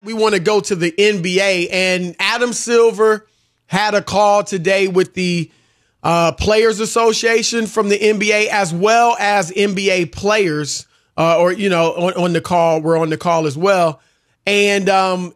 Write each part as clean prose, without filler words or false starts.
We want to go to the NBA, and Adam Silver had a call today with the Players Association from the NBA, as well as NBA players, on the call. We're on the call as well. And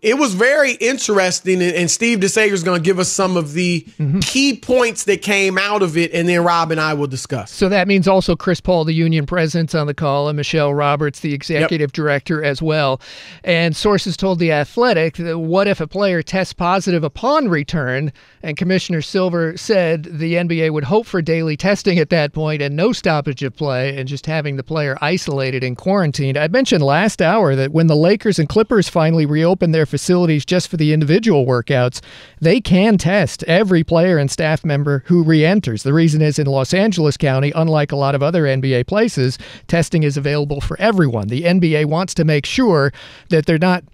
it was very interesting, and Steve DeSager is going to give us some of the key points that came out of it, and then Rob and I will discuss. So that means also Chris Paul, the union president's on the call, and Michelle Roberts, the executive director as well. And sources told The Athletic that what if a player tests positive upon return, and Commissioner Silver said the NBA would hope for daily testing at that point and no stoppage of play and just having the player isolated and quarantined. I mentioned last hour that when the Lakers and Clippers finally reopen their facilities just for the individual workouts, they can test every player and staff member who re-enters. The reason is in Los Angeles County, unlike a lot of other NBA places, testing is available for everyone. The NBA wants to make sure that they're not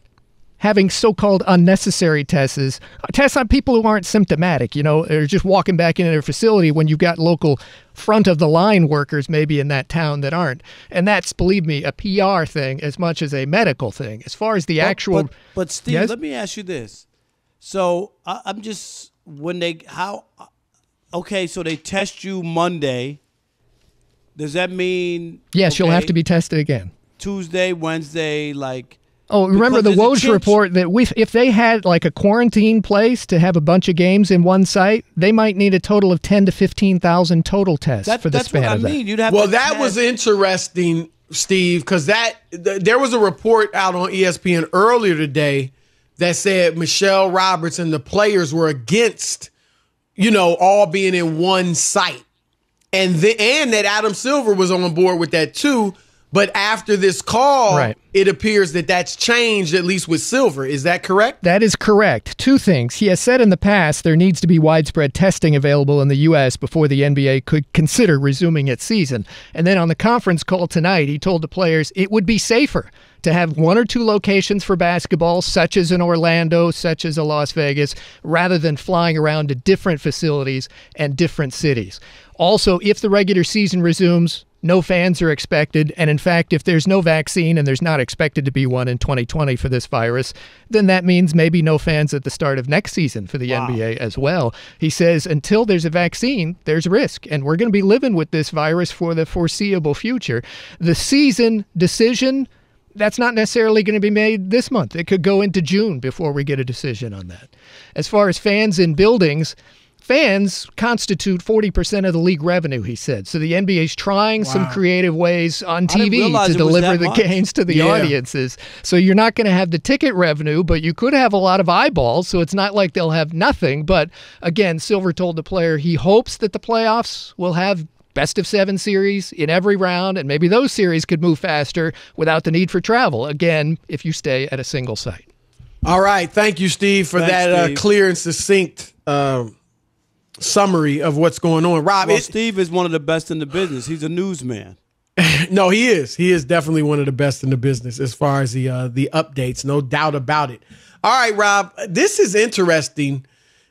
having so-called unnecessary tests on people who aren't symptomatic, or just walking back into their facility when you've got local front-of-the-line workers maybe in that town that aren't. And that's, believe me, a PR thing as much as a medical thing. As far as the actual... But Steve, yes? Let me ask you this. So I'm just... Okay, so they test you Monday. Does that mean... Yes, you'll have to be tested again. Tuesday, Wednesday, like... Oh, remember the Woj report that if they had like a quarantine place to have a bunch of games in one site, they might need a total of 10 to 15,000 total tests for the span of that. You'd have that was interesting, Steve, because there was a report out on ESPN earlier today that said Michelle Roberts and the players were against, all being in one site, and that Adam Silver was on board with that too. But after this call, It appears that that's changed, at least with Silver. Is that correct? That is correct. Two things. He has said in the past there needs to be widespread testing available in the U.S. before the NBA could consider resuming its season. And then on the conference call tonight, he told the players it would be safer to have one or two locations for basketball, such as in Orlando, such as in Las Vegas, rather than flying around to different facilities and different cities. Also, if the regular season resumes, no fans are expected, and in fact, if there's no vaccine and there's not expected to be one in 2020 for this virus, then that means maybe no fans at the start of next season for the NBA as well. He says until there's a vaccine, there's risk, and we're going to be living with this virus for the foreseeable future. The season decision, that's not necessarily going to be made this month. It could go into June before we get a decision on that. As far as fans in buildings, fans constitute 40% of the league revenue, he said. So the NBA's trying some creative ways on TV to deliver the games to the audiences. So you're not going to have the ticket revenue, but you could have a lot of eyeballs. So it's not like they'll have nothing. But again, Silver told the player he hopes that the playoffs will have best-of-7 series in every round, and maybe those series could move faster without the need for travel, again, if you stay at a single site. All right. Thank you, Steve, for that clear and succinct summary of what's going on. Rob, Steve is one of the best in the business. He's a newsman. No, he is. He is definitely one of the best in the business as far as the updates. No doubt about it. All right, Rob, this is interesting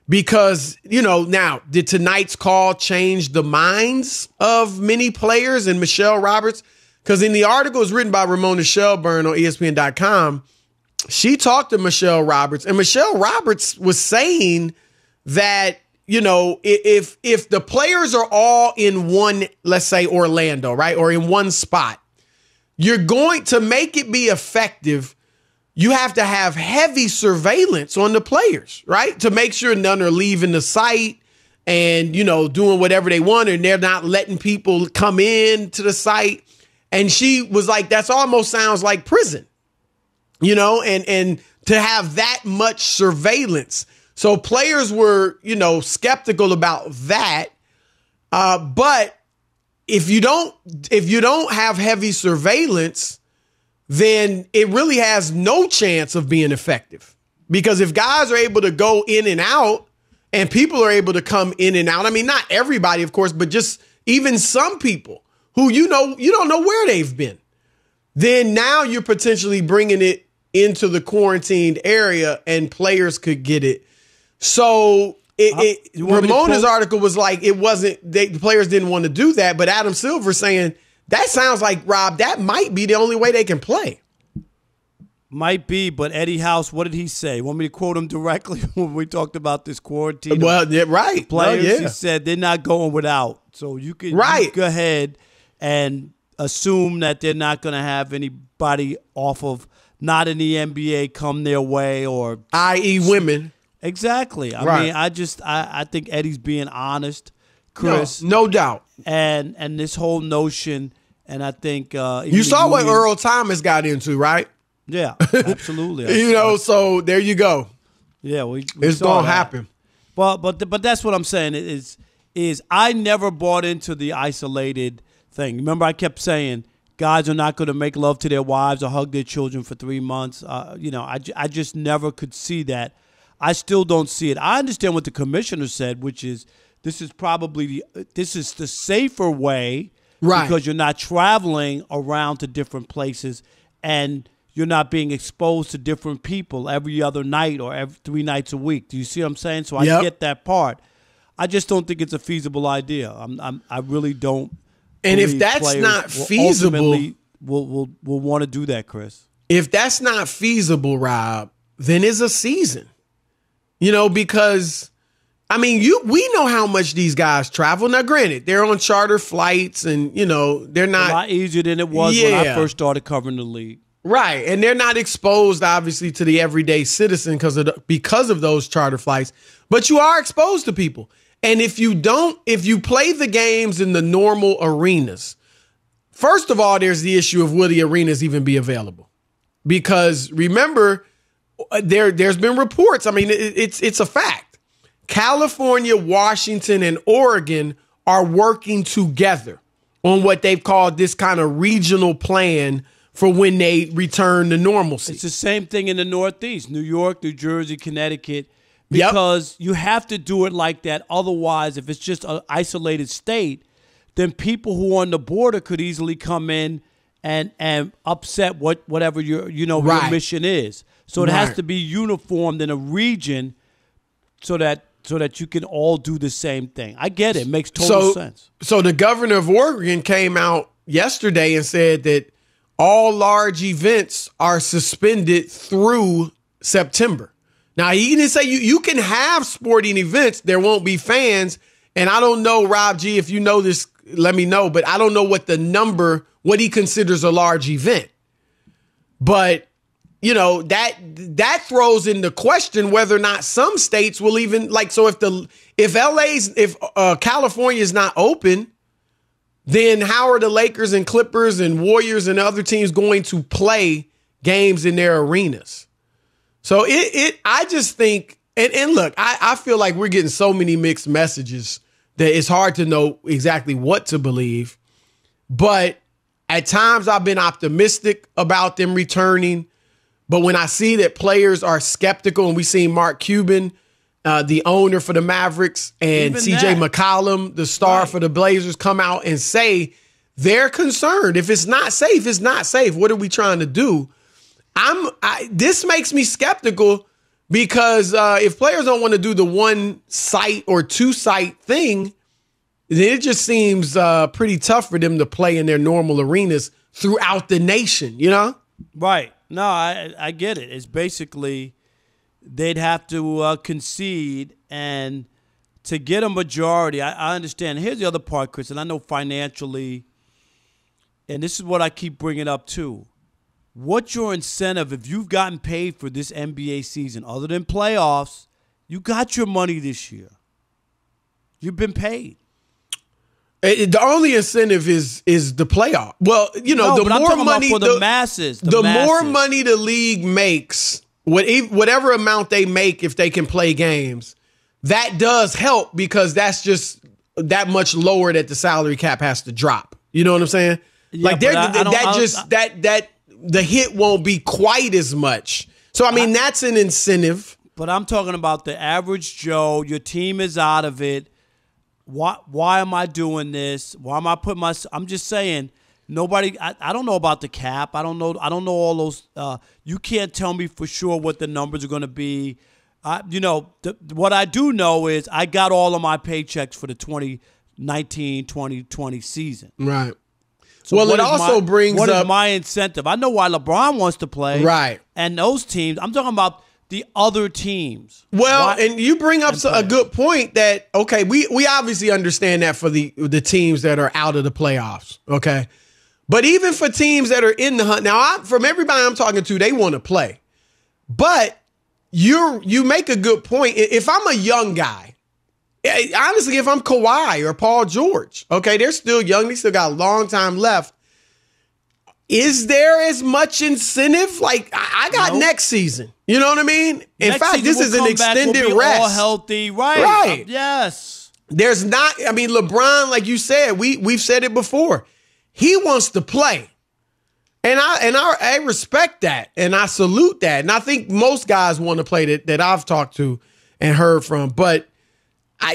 because, now, did tonight's call change the minds of many players and Michelle Roberts? Because in the article is written by Ramona Shelburne on ESPN.com, she talked to Michelle Roberts, and Michelle Roberts was saying that, if the players are all in one, let's say Orlando, right, or in one spot, you're going to make it be effective. You have to have heavy surveillance on the players, right, to make sure none are leaving the site and, doing whatever they want, and they're not letting people come in to the site. And she was like, that's almost sounds like prison, and to have that much surveillance. So players were, skeptical about that. But if you don't have heavy surveillance, then it really has no chance of being effective. Because if guys are able to go in and out and people are able to come in and out, I mean, not everybody, of course, but just even some people who, you don't know where they've been, then now you're potentially bringing it into the quarantined area and players could get it. So Ramona's article was like, the players didn't want to do that. But Adam Silver saying that sounds like, Rob, that might be the only way they can play. Might be, but Eddie House, what did he say? Want me to quote him directly when we talked about this quarantine? Well, yeah, right. Players, Well, yeah. he said they're not going without. So you can go ahead and assume that they're not going to have anybody off of not in the NBA come their way, or i.e. women. Exactly. I mean, I think Eddie's being honest, Chris. No doubt. And this whole notion, and I think you saw what Earl Thomas got into, right? Yeah, absolutely. So there you go. Yeah, we it's gonna happen. But that's what I'm saying is I never bought into the isolated thing. Remember, I kept saying guys are not going to make love to their wives or hug their children for 3 months. I just never could see that. I still don't see it. I understand what the commissioner said, which is this is the safer way, right? Because you're not traveling around to different places and you're not being exposed to different people every other night or every 3 nights a week. Do you see what I'm saying? So I get that part. I just don't think it's a feasible idea. I really don't. And if that's not feasible, we'll want to do that, Chris. If that's not feasible, Rob, then it's a season. Because we know how much these guys travel. Now, granted, they're on charter flights, and they're not a lot easier than it was when I first started covering the league. Right, and they're not exposed, obviously, to the everyday citizen because of those charter flights. But you are exposed to people. And if you play the games in the normal arenas, first of all, there's the issue of will the arenas even be available? Because remember, there's been reports. I mean, it's a fact. California, Washington, and Oregon are working together on what they've called this kind of regional plan for when they return to normalcy. It's the same thing in the Northeast, New York, New Jersey, Connecticut, because you have to do it like that. Otherwise, if it's just an isolated state, then people who are on the border could easily come in and upset whatever your mission is. So it has to be uniformed in a region so that you can all do the same thing. I get it. It makes total sense. So the governor of Oregon came out yesterday and said that all large events are suspended through September. Now, he didn't say you can have sporting events. There won't be fans. And I don't know, Rob G, if you know this, let me know. But I don't know what he considers a large event. But, that throws into question whether or not some states will even if California is not open, then how are the Lakers and Clippers and Warriors and other teams going to play games in their arenas? So I just think, and look, I feel like we're getting so many mixed messages that it's hard to know exactly what to believe. But at times I've been optimistic about them returning. But when I see that players are skeptical, and we see Mark Cuban, the owner for the Mavericks, and CJ McCollum, the star for the Blazers, come out and say they're concerned. If it's not safe, it's not safe. What are we trying to do? This makes me skeptical because if players don't want to do the one site or two site thing, then it just seems pretty tough for them to play in their normal arenas throughout the nation, Right. No, I get it. It's basically they'd have to concede, and to get a majority, I understand. Here's the other part, Chris, and I know financially, and this is what I keep bringing up too. What's your incentive if you've gotten paid for this NBA season other than playoffs? You got your money this year. You've been paid. The only incentive is the playoff. Well, the more money for the masses, the more money the league makes, whatever amount they make if they can play games, that does help because that's just that much lower that the salary cap has to drop. You know what I'm saying? Yeah, the hit won't be quite as much. So that's an incentive. But I'm talking about the average Joe. Your team is out of it. Why am I doing this? Why am I putting I'm just saying, nobody. I don't know about the cap. I don't know all those. You can't tell me for sure what the numbers are going to be. What I do know is I got all of my paychecks for the 2019-2020 season. Right. So well, it also brings what up is my incentive? I know why LeBron wants to play, right? And those teams. I'm talking about the other teams. Well, and you bring up a good point that, okay, we obviously understand that for the teams that are out of the playoffs, okay? But even for teams that are in the hunt, now from everybody I'm talking to, they want to play. But you make a good point. If I'm a young guy, honestly, if I'm Kawhi or Paul George, okay, they're still young. They still got a long time left. Is there as much incentive? Like, I got next season. You know what I mean? In fact, this is an extended rest. All healthy, right? Right. Yes. There's not. I mean, LeBron, like you said, we've said it before. He wants to play, and I respect that, and I salute that, and I think most guys want to play that I've talked to and heard from. But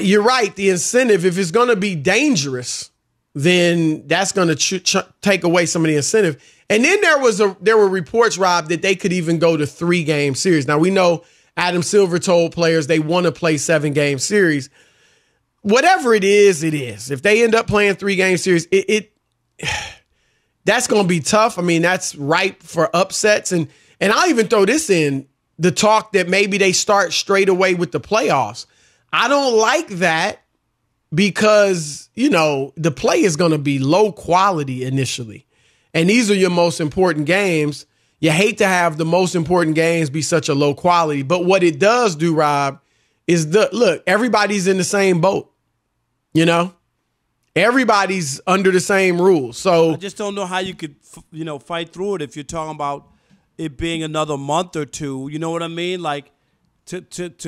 you're right. The incentive, if it's going to be dangerous, then that's going to take away some of the incentive. And then there were reports, Rob, that they could even go to 3-game series. Now, we know Adam Silver told players they want to play 7-game series. Whatever it is, it is. If they end up playing 3-game series, that's going to be tough. I mean, that's ripe for upsets. And I'll even throw this in, the talk that maybe they start straight away with the playoffs. I don't like that because, the play is going to be low quality initially. And these are your most important games. You hate to have the most important games be such a low quality. But what it does do, Rob, is look, everybody's in the same boat. Everybody's under the same rules. So I just don't know how you could, fight through it if you're talking about it being another month or two. You know what I mean? Like to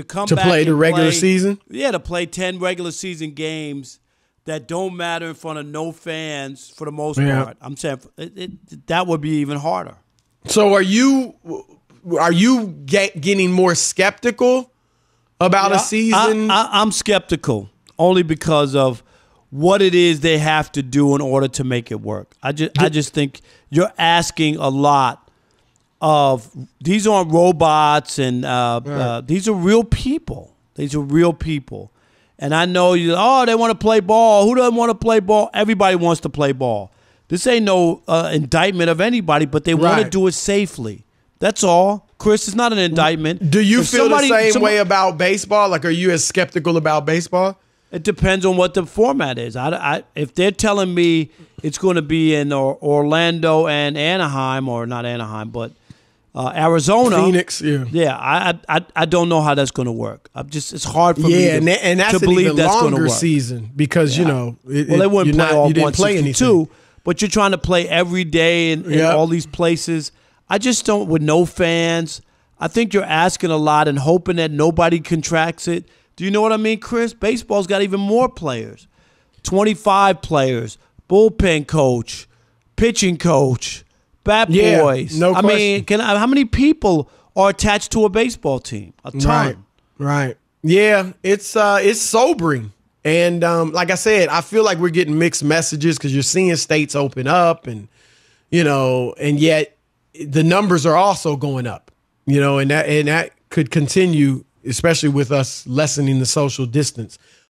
come to back play the regular season. Yeah, to play 10 regular season games that don't matter in front of no fans for the most part. I'm saying that would be even harder. So are you getting more skeptical about a season? I'm skeptical only because of what it is they have to do in order to make it work. I just think you're asking a lot of these aren't robots and these are real people. These are real people. And I know they want to play ball. Who doesn't want to play ball? Everybody wants to play ball. This ain't no indictment of anybody, but they want to do it safely. That's all. Chris, it's not an indictment. Do you feel the same way about baseball? Like, are you as skeptical about baseball? It depends on what the format is. If they're telling me it's going to be in Orlando and Anaheim, or not Anaheim, but Arizona, Phoenix, yeah. I don't know how that's going to work. It's hard for me and that's to believe even that's going to longer work. season because they wouldn't play all you didn't play 162, anything. but you're trying to play every day in all these places. I just don't, with no fans. I think you're asking a lot and hoping that nobody contracts it. Do you know what I mean, Chris? Baseball's got even more players. 25 players, bullpen coach, pitching coach, bat boys. No question. I mean, how many people are attached to a baseball team? A ton. Right. Yeah, it's sobering. And like I said, I feel like we're getting mixed messages because you're seeing states open up and yet the numbers are also going up, and that could continue, especially with us lessening the social distance.